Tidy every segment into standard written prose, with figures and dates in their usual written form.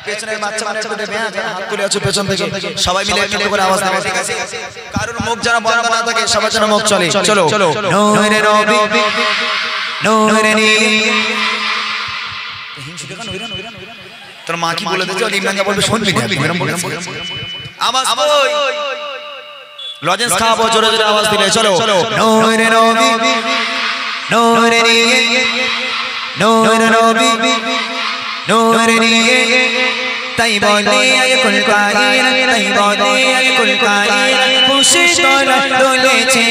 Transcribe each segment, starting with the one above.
পেছনের বাচ্চা মানে একটু দেবে হাত তুলে আছো পেছন থেকে সবাই মিলে একটু করে আওয়াজ দেবে ঠিক আছে কারোর মুখ যেন বন্ধ না থাকে সবার যেন মুখ চলে চলো নূরে নবী নূরে নি হিংসুটে কেন হইরা তোর মা কি বলে দিয়েছে ইমরান যা বলবে শুনবি না এরকম বলে আওয়াজ কই লজেন্স খাবো জোরে জোরে আওয়াজ দিলে চলো নূরে নবী নূরে নি নূরে নবী নূরে নি তাই বলে কুল কায়নাত তাই বলে কুল কায়নাত খুশি দোলেছে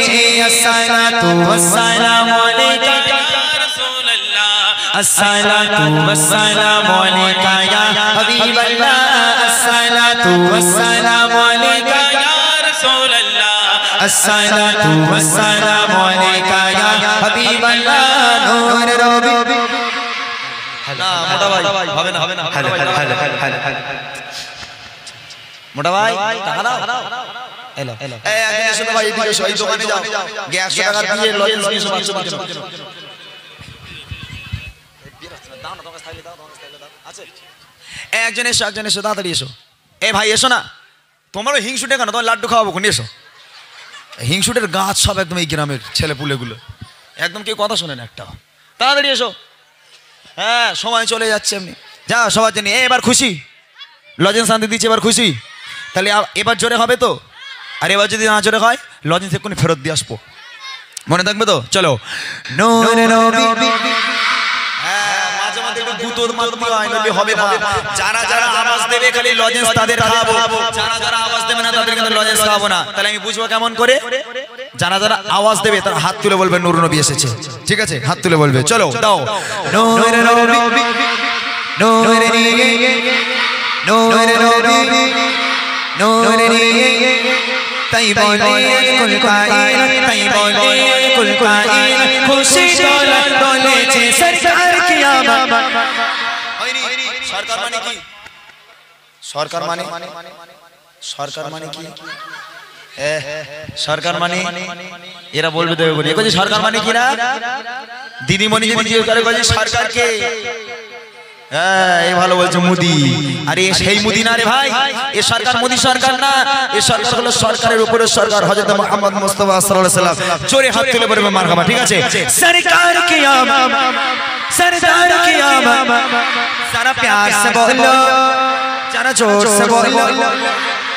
আসসালাতু ওয়াসসালামু আলাইকা ইয়া রাসূলুল্লাহ আসসালাতু ওয়াসসালামু আলাইকা ইয়া হাবিবাল্লাহ আসসালাতু ওয়াসসালামু আলাইকা ইয়া রাসূলুল্লাহ আসসালাতু ওয়াসসালামু আলাইকা ইয়া হাবিবাল্লাহ নূর নবী না মোটা ভাই হবে না মোটা ভাই দাঁড়াও এলো এই একদিন এসো ভাই এদিকে এসো এই দোকানে যাও 100 টাকা দিয়ে লজেন্স নিয়ে এসো বাচ্চা জন্য দাও না তোমাকে স্টাইলে দাও আছে একজন এসো তাড়াতাড়ি এসো এই ভাই এসো না তোমারও হিংসুটে কেন তোমার লাড্ডু খাওয়াবো কোন এসো হিংসুটের গাছ সব একদম এই গ্রামের ছেলে পুলেগুলো একদম কেউ কথা শোনে না একটা তাড়াতাড়ি এসো হ্যাঁ সময় চলে যাচ্ছে এমনি যা সবার জন্য এবার খুশি লজেন্স শান্তি দিচ্ছে এবার খুশি তাহলে এবার জোরে হবে তো আর এবার যদি না জোরে হয় লজেন্স এক্ষুনি ফেরত দিয়ে আসবো মনে থাকবে তো চলো নূরে নবী মাঝে মাঝে একটু গুতোর মারতে হয় নইলে হবে না যারা যারা আওয়াজ দেবে খালি লজেন্স তাদের খাওয়াবো যারা যারা আওয়াজ দেবে না তাদের কিন্তু লজেন্স খাওয়াবো না তাহলে আমি বুঝবো কেমন করে যারা যারা আওয়াজ দেবে তারা হাত তুলে বলবে নূর নবী এসেছে ঠিক আছে হাত তুলে বলবে চলো দাও নূরে নবী নূরে নি নূরে নবী নূরে নি তাই বলে কুল কায়নাত তাই বলে কুল কায়নাত খুশি দোলেছে সরকার কিয়ামত সরকার মানে কি সরকার মানে কি সরকার মানে এরা বলবে দেবে বলি বলছি সরকার মানে কি না দিদিমণি যদি জিজ্ঞেস করে বলছি সরকার কে হ্যাঁ এই ভালো বলছে মোদি আরে সেই মোদি না রে ভাই এ সরকার মোদি সরকার না এ সরকার হলো সরকারের উপরে সরকার হযরত মুহাম্মদ মুস্তাফা সাল্লাল্লাহু আলাইহি ওয়াসাল্লাম জোরে হাত তুলে বলবে মারহাবা ঠিক আছে সরকার কিয়ামত সরদার কিয়ামত সারা প্যার সে বলো যারা জোর সে বলো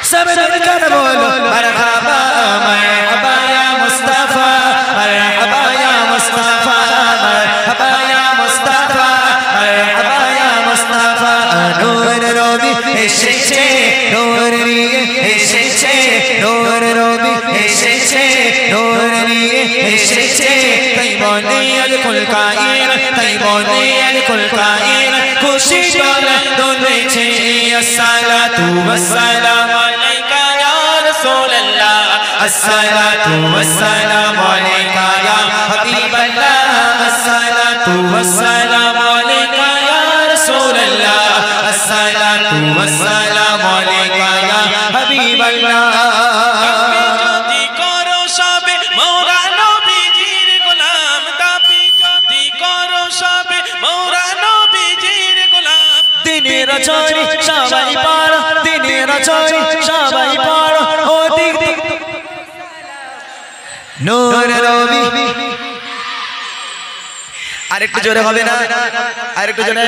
सब मिलकर बोलो मरहबा मरहबा या मुस्तफा मरहबा या मुस्तफा मरहबा या मुस्तफा मरहबा या मुस्तफा नूर नबी एसेছে नूर নিয়ে এসেছে नूर नबी এসেছে नूर নিয়ে এসেছে তাই বলে আল কুল কায়নাত তাই বলে আল কুল কায়নাত খুশি দোলেছে আসসালাতু ওয়াসসালামু আলাইকা ইয়া রাসূলুল্লাহ আসসালাতু ওয়াসসালামু আলাইকা ইয়া হাবিবাল্লাহ আসসালাতু ওয়াসসালামু আলাইকা ইয়া রাসূলুল্লাহ আসসালাতু ওয়াসসালামু আলাইকা ইয়া হাবিবাল্লাহ যদি করো সবে মওলা নবীজির গোলাম দাবি যদি করো সবে মওলা নবীজির গোলাম দিনের রচনী সবাই পার দিনের রচনী সবাই পার ও দিক নূর নবী আরেকটু জোরে হবে না আরেকটু জোরে